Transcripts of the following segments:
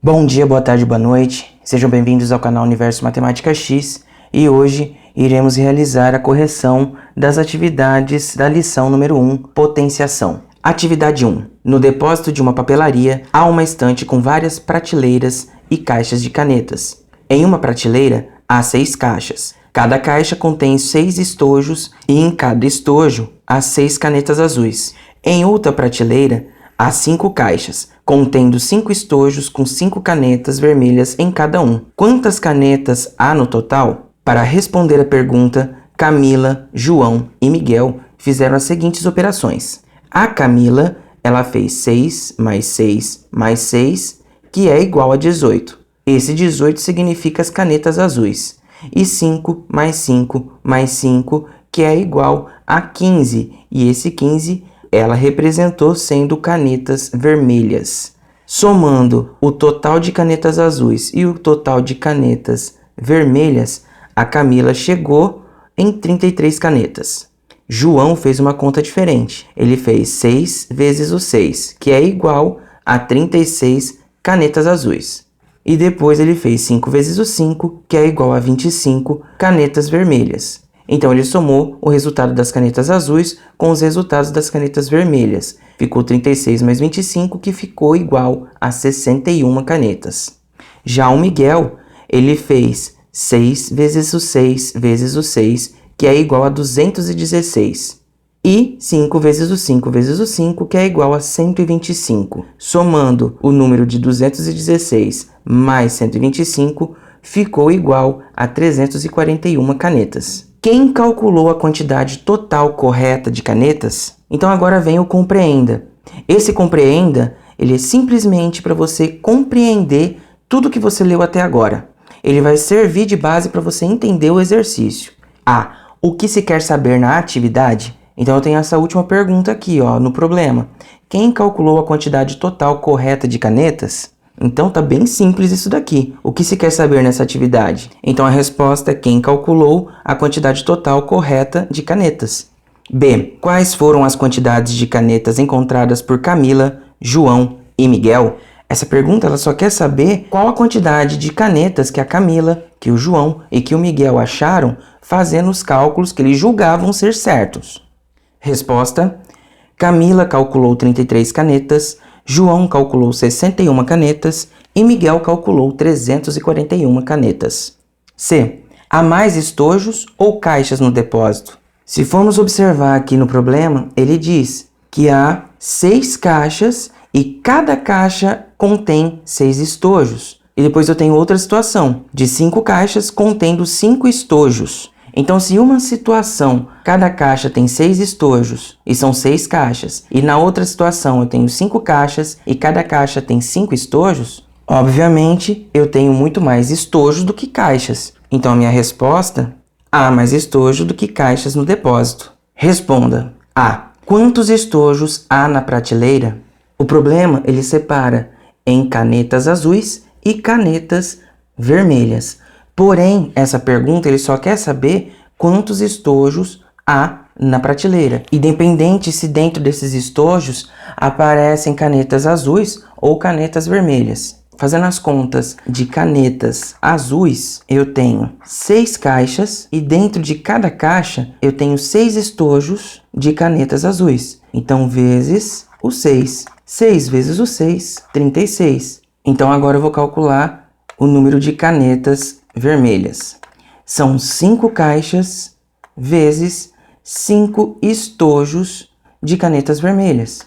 Bom dia, boa tarde, boa noite. Sejam bem-vindos ao canal Universo Matemática X e hoje iremos realizar a correção das atividades da lição número 1, potenciação. Atividade 1. No depósito de uma papelaria há uma estante com várias prateleiras e caixas de canetas. Em uma prateleira há 6 caixas. Cada caixa contém 6 estojos e em cada estojo há 6 canetas azuis. Em outra prateleira há 5 caixas, contendo 5 estojos com 5 canetas vermelhas em cada um. Quantas canetas há no total? Para responder a pergunta, Camila, João e Miguel fizeram as seguintes operações. A Camila, ela fez 6 mais 6 mais 6, que é igual a 18. Esse 18 significa as canetas azuis. E 5 mais 5 mais 5, que é igual a 15. E esse 15 ela representou sendo canetas vermelhas. Somando o total de canetas azuis e o total de canetas vermelhas, a Camila chegou em 33 canetas. João fez uma conta diferente. Ele fez 6 vezes o 6, que é igual a 36 canetas azuis. E depois ele fez 5 vezes o 5, que é igual a 25 canetas vermelhas. Então ele somou o resultado das canetas azuis com os resultados das canetas vermelhas. Ficou 36 mais 25, que ficou igual a 61 canetas. Já o Miguel, ele fez 6 vezes o 6 vezes o 6, que é igual a 216. E 5 vezes o 5 vezes o 5, que é igual a 125. Somando o número de 216 mais 125, ficou igual a 341 canetas. Quem calculou a quantidade total correta de canetas? Então agora vem o compreenda. Esse compreenda, ele é simplesmente para você compreender tudo que você leu até agora. Ele vai servir de base para você entender o exercício. O que se quer saber na atividade? Então eu tenho essa última pergunta aqui, no problema. Quem calculou a quantidade total correta de canetas? Então tá bem simples isso daqui. O que se quer saber nessa atividade? Então a resposta é quem calculou a quantidade total correta de canetas. B. Quais foram as quantidades de canetas encontradas por Camila, João e Miguel? Essa pergunta ela só quer saber qual a quantidade de canetas que a Camila, que o João e que o Miguel acharam fazendo os cálculos que eles julgavam ser certos. Resposta: Camila calculou 33 canetas, João calculou 61 canetas e Miguel calculou 341 canetas. C. Há mais estojos ou caixas no depósito? Se formos observar aqui no problema, ele diz que há 6 caixas e cada caixa contém 6 estojos. E depois eu tenho outra situação, de 5 caixas contendo 5 estojos. Então, se uma situação, cada caixa tem 6 estojos e são 6 caixas, e na outra situação eu tenho 5 caixas e cada caixa tem 5 estojos, obviamente eu tenho muito mais estojos do que caixas. Então, a minha resposta: há mais estojos do que caixas no depósito. Responda: A. Quantos estojos há na prateleira? O problema, ele separa em canetas azuis e canetas vermelhas. Porém, essa pergunta ele só quer saber quantos estojos há na prateleira, independente se dentro desses estojos aparecem canetas azuis ou canetas vermelhas. Fazendo as contas de canetas azuis, eu tenho 6 caixas e dentro de cada caixa eu tenho 6 estojos de canetas azuis. Então, vezes o 6. 6 vezes o 6, 36. Então, agora eu vou calcular o número de canetas vermelhas. São 5 caixas vezes 5 estojos de canetas vermelhas.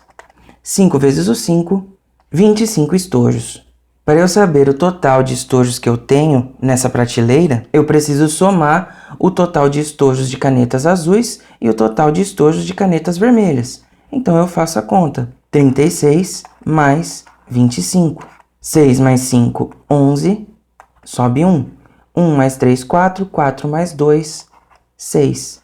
5 vezes o 5, 25 estojos. Para eu saber o total de estojos que eu tenho nessa prateleira, eu preciso somar o total de estojos de canetas azuis e o total de estojos de canetas vermelhas. Então eu faço a conta. 36 mais 25. 6 mais 5, 11. Sobe 1. 1 mais 3, 4. 4 mais 2, 6.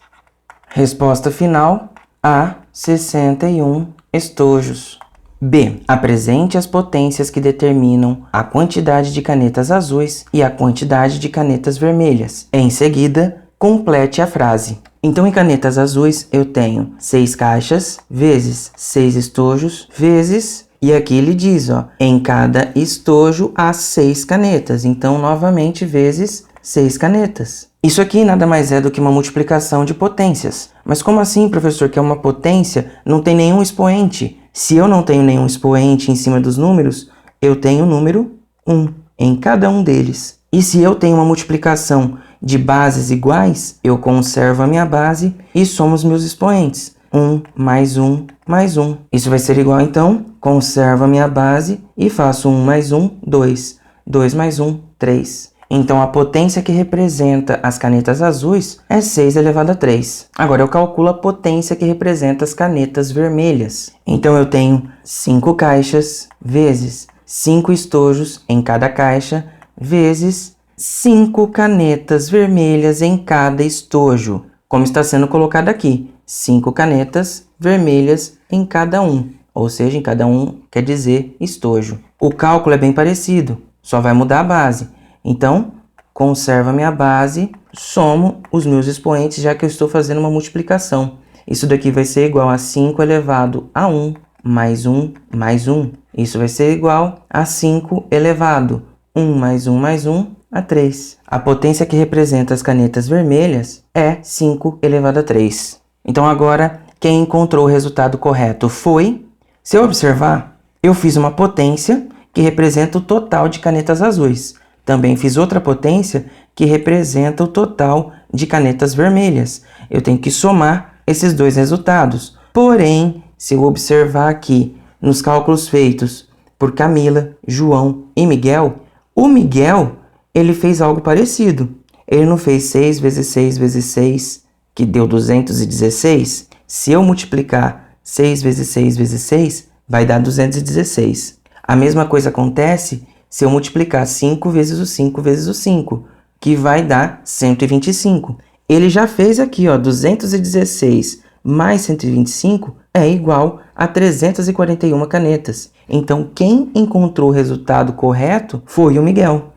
Resposta final: A, 61 estojos. B. Apresente as potências que determinam a quantidade de canetas azuis e a quantidade de canetas vermelhas. Em seguida, complete a frase. Então, em canetas azuis, eu tenho 6 caixas, vezes 6 estojos, vezes E aqui ele diz, ó, em cada estojo há 6 canetas. Então, novamente, vezes 6 canetas. Isso aqui nada mais é do que uma multiplicação de potências. Mas como assim, professor, que é uma potência? Não tem nenhum expoente. Se eu não tenho nenhum expoente em cima dos números, eu tenho o número 1 em cada um deles. E se eu tenho uma multiplicação de bases iguais, eu conservo a minha base e somo os meus expoentes. 1 mais 1 mais 1. Isso vai ser igual, então, conservo a minha base e faço 1 mais 1, 2. 2 mais 1, 3. Então, a potência que representa as canetas azuis é 6 elevado a 3. Agora, eu calculo a potência que representa as canetas vermelhas. Então, eu tenho 5 caixas vezes 5 estojos em cada caixa vezes 5 canetas vermelhas em cada estojo. Como está sendo colocado aqui, 5 canetas vermelhas em cada um. Ou seja, em cada um quer dizer estojo. O cálculo é bem parecido, só vai mudar a base. Então, conservo a minha base, somo os meus expoentes, já que eu estou fazendo uma multiplicação. Isso daqui vai ser igual a 5 elevado a 1 mais 1 mais 1. Isso vai ser igual a 5 elevado a 1 mais 1 mais 1 a 3. A potência que representa as canetas vermelhas é 5 elevado a 3. Então, agora, quem encontrou o resultado correto foi... Se eu observar, eu fiz uma potência que representa o total de canetas azuis. Também fiz outra potência que representa o total de canetas vermelhas. Eu tenho que somar esses dois resultados. Porém, se eu observar aqui nos cálculos feitos por Camila, João e Miguel, o Miguel, ele fez algo parecido. Ele não fez 6 vezes 6 vezes 6, que deu 216. Se eu multiplicar 6 vezes 6 vezes 6, vai dar 216. A mesma coisa acontece se eu multiplicar 5 vezes o 5 vezes o 5, que vai dar 125. Ele já fez aqui, ó, 216 mais 125 é igual a 341 canetas. Então, quem encontrou o resultado correto foi o Miguel.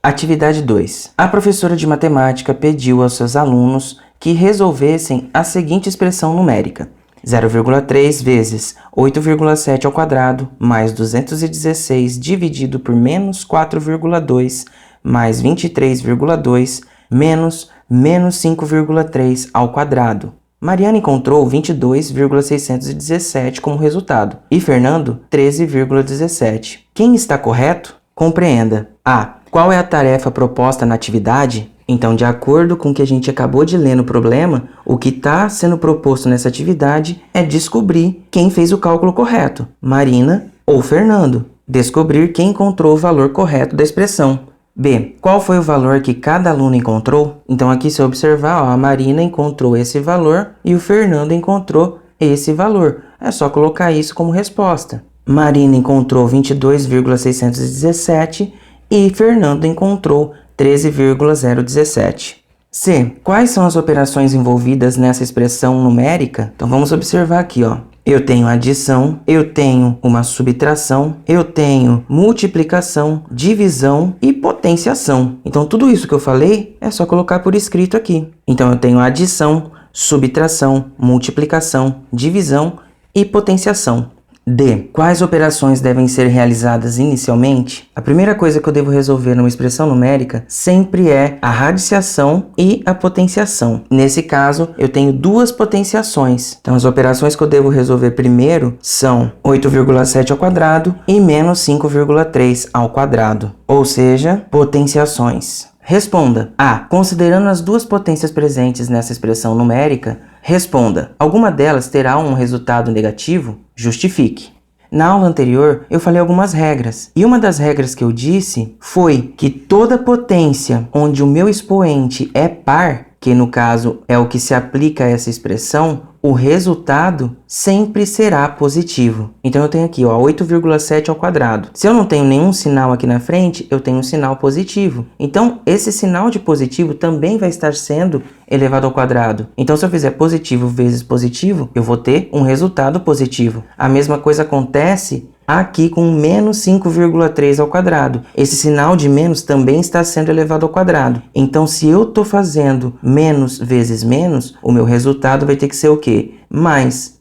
Atividade 2. A professora de matemática pediu aos seus alunos que resolvessem a seguinte expressão numérica. 0,3 vezes 8,7 ao quadrado mais 216 dividido por menos 4,2 mais 23,2 menos 5,3 ao quadrado. Mariana encontrou 22,617 como resultado e Fernando 13,17. Quem está correto? Compreenda. A. Qual é a tarefa proposta na atividade? Então, de acordo com o que a gente acabou de ler no problema, o que está sendo proposto nessa atividade é descobrir quem fez o cálculo correto, Marina ou Fernando. Descobrir quem encontrou o valor correto da expressão. B. Qual foi o valor que cada aluno encontrou? Então, aqui se eu observar, ó, a Marina encontrou esse valor e o Fernando encontrou esse valor. É só colocar isso como resposta. Marina encontrou 22,617 e Fernando encontrou 13,017. C. Quais são as operações envolvidas nessa expressão numérica? Então vamos observar aqui, ó. Eu tenho adição, eu tenho uma subtração, eu tenho multiplicação, divisão e potenciação. Então tudo isso que eu falei é só colocar por escrito aqui. Então eu tenho adição, subtração, multiplicação, divisão e potenciação. D. Quais operações devem ser realizadas inicialmente? A primeira coisa que eu devo resolver numa expressão numérica sempre é a radiciação e a potenciação. Nesse caso, eu tenho duas potenciações. Então, as operações que eu devo resolver primeiro são 8,7 ao quadrado e menos 5,3 ao quadrado. Ou seja, potenciações. Responda. A. Considerando as duas potências presentes nessa expressão numérica, responda. Alguma delas terá um resultado negativo? Justifique. Na aula anterior, eu falei algumas regras. E uma das regras que eu disse foi que toda potência onde o meu expoente é par, que no caso é o que se aplica a essa expressão, o resultado sempre será positivo. Então eu tenho aqui, ó, 8,7 ao quadrado. Se eu não tenho nenhum sinal aqui na frente, eu tenho um sinal positivo. Então esse sinal de positivo também vai estar sendo elevado ao quadrado. Então se eu fizer positivo vezes positivo, eu vou ter um resultado positivo. A mesma coisa acontece aqui com menos 5,3 ao quadrado. Esse sinal de menos também está sendo elevado ao quadrado. Então, se eu estou fazendo menos vezes menos, o meu resultado vai ter que ser o quê? Mais.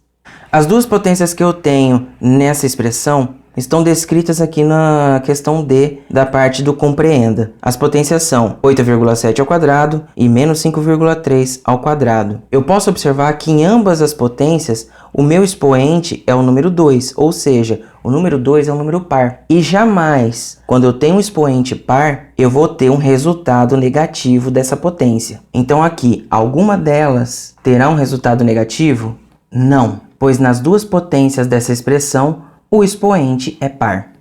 As duas potências que eu tenho nessa expressão estão descritas aqui na questão D da parte do compreenda. As potências são 8,7 ao quadrado e menos 5,3 ao quadrado. Eu posso observar que em ambas as potências, o meu expoente é o número 2, ou seja, o número 2 é um número par. E jamais, quando eu tenho um expoente par, eu vou ter um resultado negativo dessa potência. Então aqui, alguma delas terá um resultado negativo? Não, pois nas duas potências dessa expressão, o expoente é par.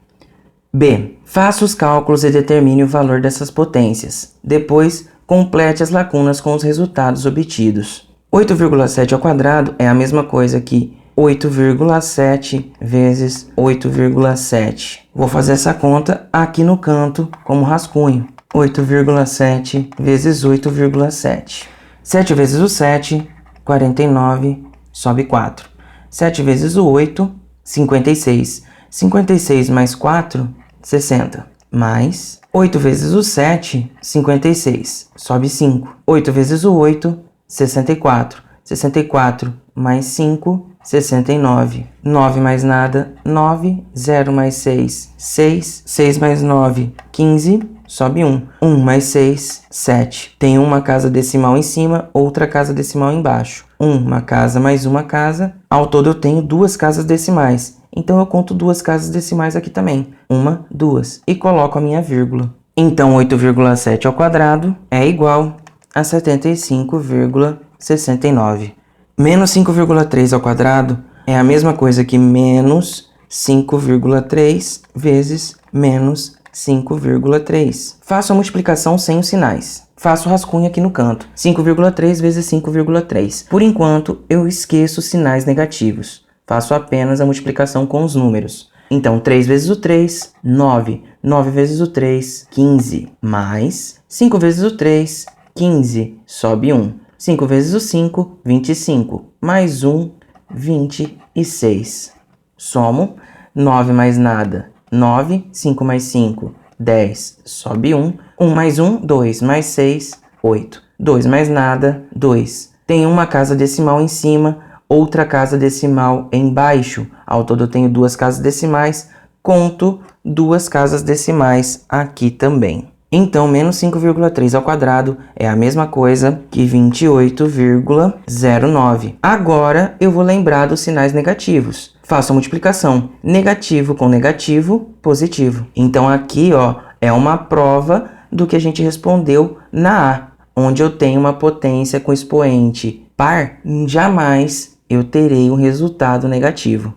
B. Faça os cálculos e determine o valor dessas potências. Depois, complete as lacunas com os resultados obtidos. 8,7 ao quadrado é a mesma coisa que 8,7 vezes 8,7. Vou fazer essa conta aqui no canto como rascunho. 8,7 vezes 8,7. 7 vezes o 7, 49, sobe 4. 7 vezes o 8, 56. 56 mais 4, 60. Mais 8 vezes o 7, 56. Sobe 5. 8 vezes o 8, 64. 64 mais 5, 69. 9 mais nada, 9. 0 mais 6, 6. 6 mais 9, 15. Sobe 1. 1 mais 6, 7. Tem uma casa decimal em cima, outra casa decimal embaixo. Uma casa mais uma casa. Ao todo eu tenho duas casas decimais. Então eu conto duas casas decimais aqui também. 1, 2. E coloco a minha vírgula. Então 8,7 ao quadrado é igual a 75,69. Menos 5,3 ao quadrado é a mesma coisa que menos 5,3 vezes menos 5,3. Faço a multiplicação sem os sinais. Faço o rascunho aqui no canto. 5,3 vezes 5,3. Por enquanto, eu esqueço os sinais negativos. Faço apenas a multiplicação com os números. Então, 3 vezes o 3, 9. 9 vezes o 3, 15. Mais 5 vezes o 3, 15. Sobe 1. 5 vezes o 5, 25. Mais 1, 26. Somo 9 mais nada, 9. 5 mais 5, 10. Sobe 1. 1 mais 1, 2. Mais 6, 8. 2 mais nada, 2. Tem uma casa decimal em cima, outra casa decimal embaixo. Ao todo eu tenho duas casas decimais. Conto duas casas decimais aqui também. Então, menos 5,3 ao quadrado é a mesma coisa que 28,09. Agora, eu vou lembrar dos sinais negativos. Faço a multiplicação. Negativo com negativo, positivo. Então, aqui, ó, é uma prova do que a gente respondeu na A, onde eu tenho uma potência com expoente par, jamais eu terei um resultado negativo.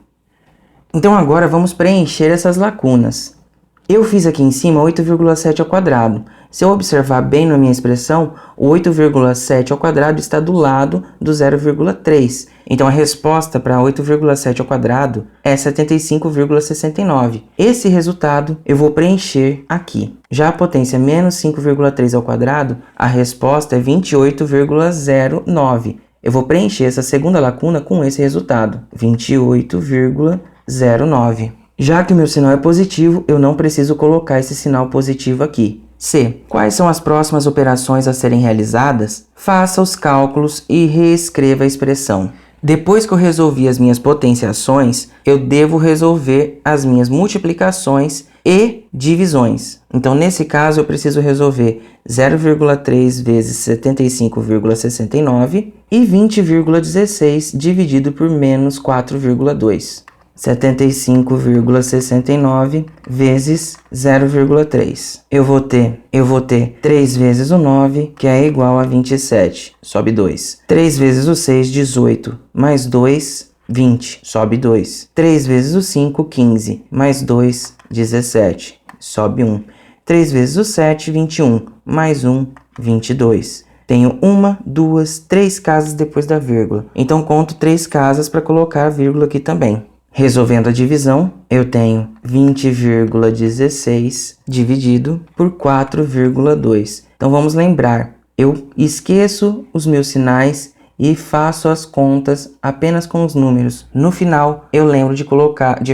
Então, agora vamos preencher essas lacunas. Eu fiz aqui em cima 8,7 ao quadrado. Se eu observar bem na minha expressão, o 8,7 ao quadrado está do lado do 0,3. Então, a resposta para 8,7 ao quadrado é 75,69. Esse resultado eu vou preencher aqui. Já a potência menos 5,3 ao quadrado, a resposta é 28,09. Eu vou preencher essa segunda lacuna com esse resultado, 28,09. Já que o meu sinal é positivo, eu não preciso colocar esse sinal positivo aqui. C. Quais são as próximas operações a serem realizadas? Faça os cálculos e reescreva a expressão. Depois que eu resolvi as minhas potenciações, eu devo resolver as minhas multiplicações e divisões. Então, nesse caso, eu preciso resolver 0,3 vezes 75,69 e 20,16 dividido por menos 4,2. 75,69 vezes 0,3. Eu vou ter 3 vezes o 9, que é igual a 27. Sobe 2. 3 vezes o 6, 18. Mais 2, 20. Sobe 2. 3 vezes o 5, 15. Mais 2, 17. Sobe 1. 3 vezes o 7, 21. Mais 1, 22. Tenho 1, 2, 3 casas depois da vírgula. Então, conto 3 casas para colocar a vírgula aqui também. Resolvendo a divisão, eu tenho 20,16 dividido por 4,2. Então, vamos lembrar, eu esqueço os meus sinais e faço as contas apenas com os números. No final, eu lembro de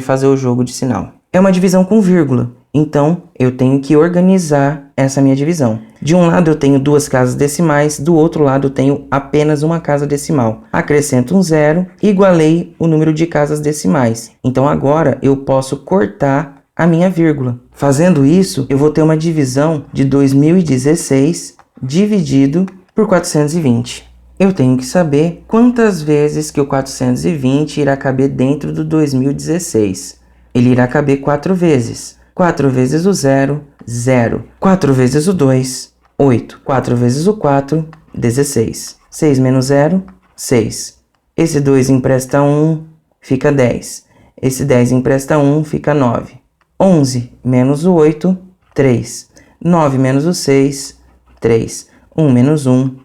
fazer o jogo de sinal. É uma divisão com vírgula. Então, eu tenho que organizar essa minha divisão. De um lado eu tenho 2 casas decimais, do outro lado eu tenho apenas uma casa decimal. Acrescento um 0 e igualei o número de casas decimais. Então agora eu posso cortar a minha vírgula. Fazendo isso, eu vou ter uma divisão de 2016 dividido por 420. Eu tenho que saber quantas vezes que o 420 irá caber dentro do 2016. Ele irá caber 4 vezes. 4 vezes o 0, 0. 4 vezes o 2, 8. 4 vezes o 4, 16. 6 menos 0, 6. Esse 2 empresta 1, fica 10. Esse 10 empresta 1, fica 9. 11 menos o 8, 3. 9 menos o 6, 3. 1 menos 1,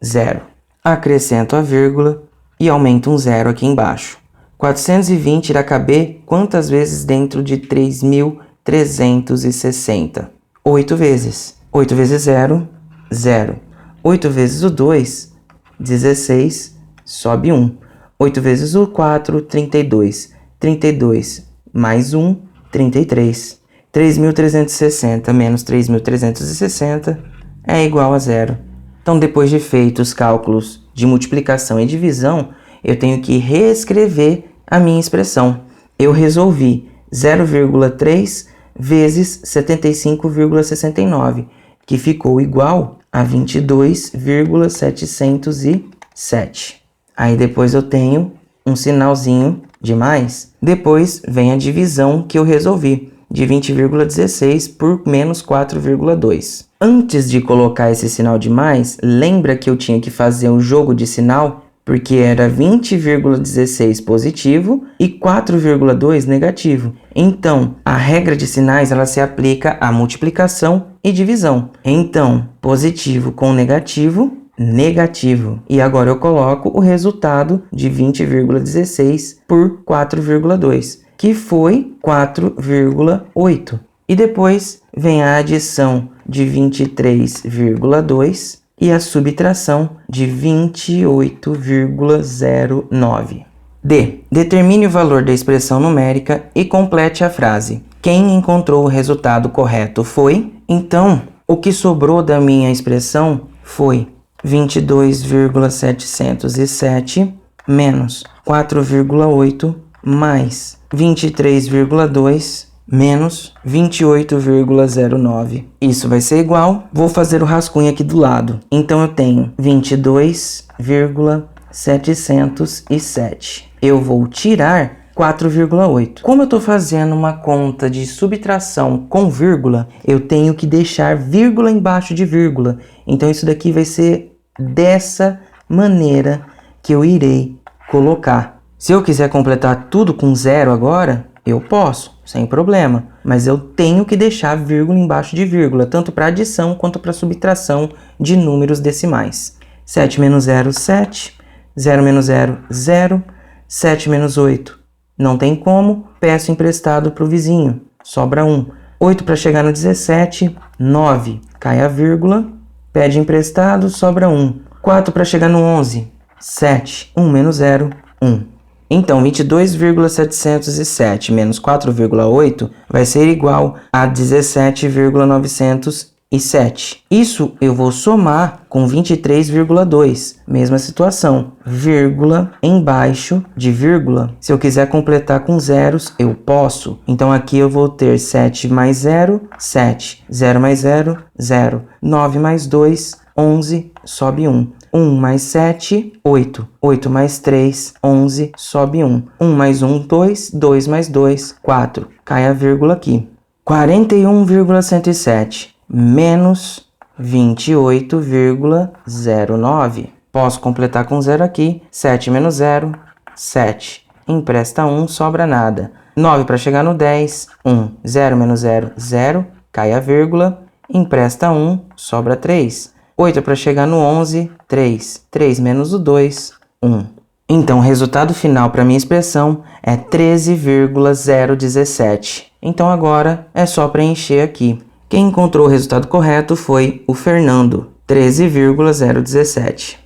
0. Acrescento a vírgula e aumento um 0 aqui embaixo. 420 irá caber quantas vezes dentro de 3.360? 8 vezes. 8 vezes 0, 0. 8 vezes o 2, 16, sobe 1. 8 vezes o 4, 32. 32 mais 1, 33. 3.360 menos 3.360 é igual a 0. Então, depois de feitos os cálculos de multiplicação e divisão, eu tenho que reescrever a minha expressão. Eu resolvi 0,3 vezes 75,69, que ficou igual a 22,707. Aí depois eu tenho um sinalzinho de mais. Depois vem a divisão que eu resolvi, de 20,16 por menos 4,2. Antes de colocar esse sinal de mais, lembra que eu tinha que fazer um jogo de sinal? Porque era 20,16 positivo e 4,2 negativo. Então, a regra de sinais ela se aplica à multiplicação e divisão. Então, positivo com negativo, negativo. E agora eu coloco o resultado de 20,16 por 4,2, que foi 4,8. E depois vem a adição de 23,2 e a subtração de 28,09. D. Determine o valor da expressão numérica e complete a frase. Quem encontrou o resultado correto foi. Então, o que sobrou da minha expressão foi 22,707 menos 4,8 mais 23,2 menos 28,09. Isso vai ser igual, vou fazer o rascunho aqui do lado. Então eu tenho 22,707. Eu vou tirar 4,8. Como eu estou fazendo uma conta de subtração com vírgula, eu tenho que deixar vírgula embaixo de vírgula. Então isso daqui vai ser dessa maneira que eu irei colocar. Se eu quiser completar tudo com 0 agora, eu posso, sem problema, mas eu tenho que deixar vírgula embaixo de vírgula, tanto para adição quanto para subtração de números decimais. 7 menos 0, 7. 0 menos 0, 0. 7 menos 8, não tem como, peço emprestado para o vizinho, sobra 1. 8 para chegar no 17, 9, cai a vírgula, pede emprestado, sobra 1. 4 para chegar no 11, 7, 1 menos 0, 1. Então, 22,707 menos 4,8 vai ser igual a 17,907. Isso eu vou somar com 23,2. Mesma situação. Vírgula embaixo de vírgula. Se eu quiser completar com zeros, eu posso. Então, aqui eu vou ter 7 mais 0, 7. 0 mais 0, 0. 9 mais 2, 11, sobe 1. 1 mais 7, 8. 8 mais 3, 11, sobe 1. 1 mais 1, 2. 2 mais 2, 4. Cai a vírgula aqui. 41,107 menos 28,09. Posso completar com 0 aqui. 7 menos 0, 7. Empresta 1, sobra nada. 9 para chegar no 10, 1. 0 menos 0, 0. Cai a vírgula. Empresta 1, sobra 3. 8 para chegar no 11, 3. 3 menos o 2, 1. Então, o resultado final para minha expressão é 13,017. Então, agora é só preencher aqui. Quem encontrou o resultado correto foi o Fernando, 13,017.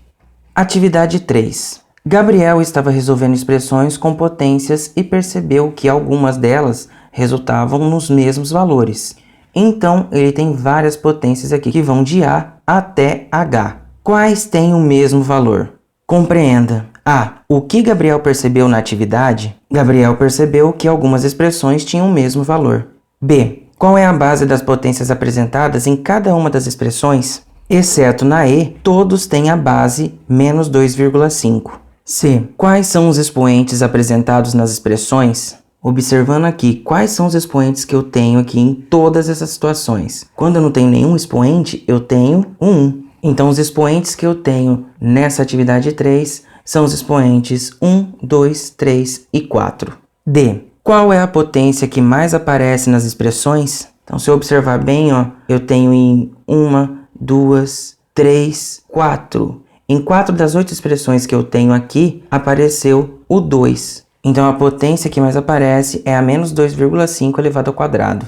Atividade 3. Gabriel estava resolvendo expressões com potências e percebeu que algumas delas resultavam nos mesmos valores. Então, ele tem várias potências aqui que vão de A até H. Quais têm o mesmo valor? Compreenda. A. O que Gabriel percebeu na atividade? Gabriel percebeu que algumas expressões tinham o mesmo valor. B. Qual é a base das potências apresentadas em cada uma das expressões? Exceto na E, todos têm a base menos 2,5. C. Quais são os expoentes apresentados nas expressões? Observando aqui, quais são os expoentes que eu tenho aqui em todas essas situações? Quando eu não tenho nenhum expoente, eu tenho um 1. Então, os expoentes que eu tenho nessa atividade 3 são os expoentes 1, 2, 3 e 4. D. Qual é a potência que mais aparece nas expressões? Então, se eu observar bem, eu tenho em 1, 2, 3, 4. Em 4 das 8 expressões que eu tenho aqui, apareceu o 2. Então, a potência que mais aparece é a menos 2,5 elevado ao quadrado.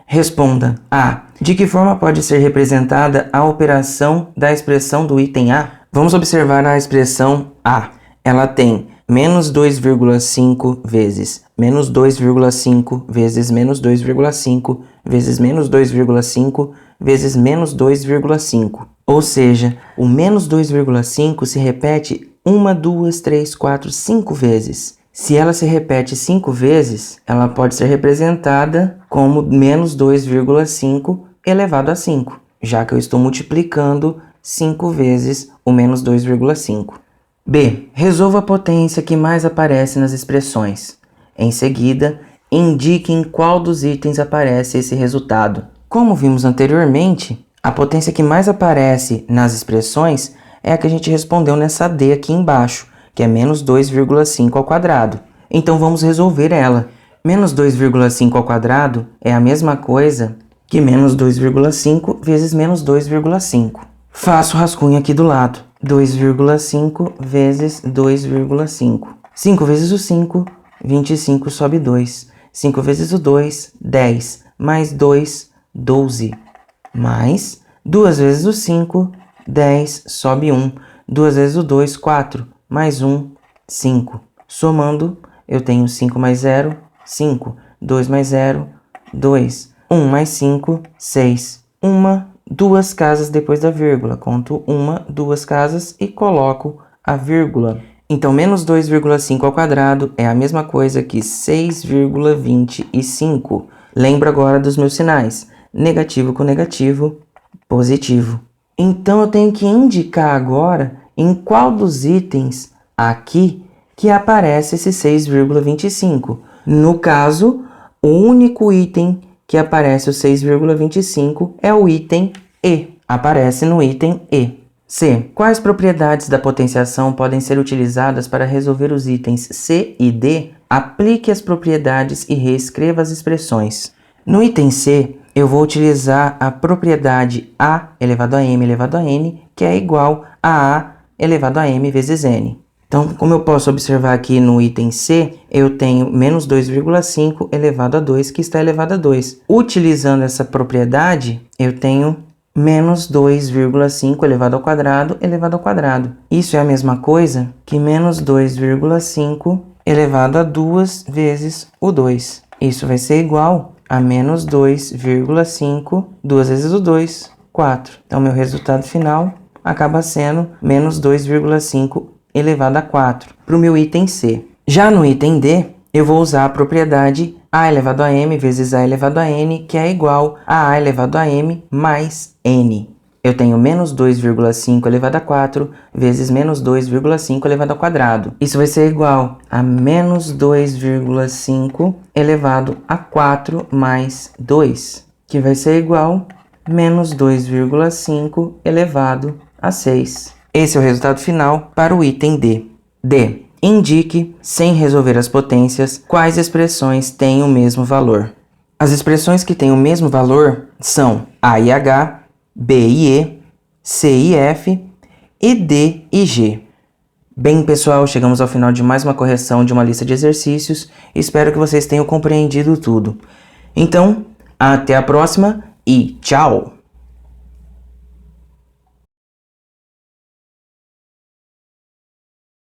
Responda. A. De que forma pode ser representada a operação da expressão do item A? Vamos observar a expressão A. Ela tem menos 2,5 vezes menos 2,5 vezes menos 2,5 vezes menos 2,5 vezes menos 2,5. Ou seja, o menos 2,5 se repete 1, 2, 3, 4, 5 vezes. Se ela se repete 5 vezes, ela pode ser representada como menos 2,5 elevado a 5, já que eu estou multiplicando 5 vezes o menos 2,5. B. Resolva a potência que mais aparece nas expressões. Em seguida, indique em qual dos itens aparece esse resultado. Como vimos anteriormente, a potência que mais aparece nas expressões é a que a gente respondeu nessa D aqui embaixo, que é menos 2,5 ao quadrado. Então vamos resolver ela. Menos 2,5 ao quadrado é a mesma coisa que menos 2,5 vezes menos 2,5. Faço o rascunho aqui do lado. 2,5 vezes 2,5. 5 vezes o 5, 25 sobe 2. 5 vezes o 2, 10. Mais 2, 12. Mais 2 vezes o 5, 10 sobe 1. 2 vezes o 2, 4. Mais 1, 5. Somando, eu tenho 5 mais 0, 5. 2 mais 0, 2. 1 mais 5, 6. 2 casas depois da vírgula. Conto 2 casas e coloco a vírgula. Então, menos 2,5 ao quadrado é a mesma coisa que 6,25. Lembro agora dos meus sinais. Negativo com negativo, positivo. Então, eu tenho que indicar agora em qual dos itens aqui que aparece esse 6,25. No caso, o único item que aparece o 6,25 é o item E. Aparece no item E. C. Quais propriedades da potenciação podem ser utilizadas para resolver os itens C e D? Aplique as propriedades e reescreva as expressões. No item C, eu vou utilizar a propriedade A elevado a M elevado a N, que é igual a A elevado a M vezes N. Então, como eu posso observar aqui no item C, eu tenho menos 2,5 elevado a 2, que está elevado a 2. Utilizando essa propriedade, eu tenho menos 2,5 elevado ao quadrado elevado ao quadrado. Isso é a mesma coisa que menos 2,5 elevado a 2 vezes o 2. Isso vai ser igual a menos 2,5, 2 vezes o 2, 4. Então, meu resultado final acaba sendo menos 2,5 elevado a 4 para o meu item C. Já no item D, eu vou usar a propriedade A elevado a M vezes A elevado a N, que é igual a A elevado a M mais N. Eu tenho menos 2,5 elevado a 4 vezes menos 2,5 elevado ao quadrado. Isso vai ser igual a menos 2,5 elevado a 4 mais 2, que vai ser igual a menos 2,5 elevado a 6. Esse é o resultado final para o item D. D. Indique, sem resolver as potências, quais expressões têm o mesmo valor. As expressões que têm o mesmo valor são A e H, B e E, C e F e D e G. Bem, pessoal, chegamos ao final de mais uma correção de uma lista de exercícios. Espero que vocês tenham compreendido tudo. Então, até a próxima e tchau!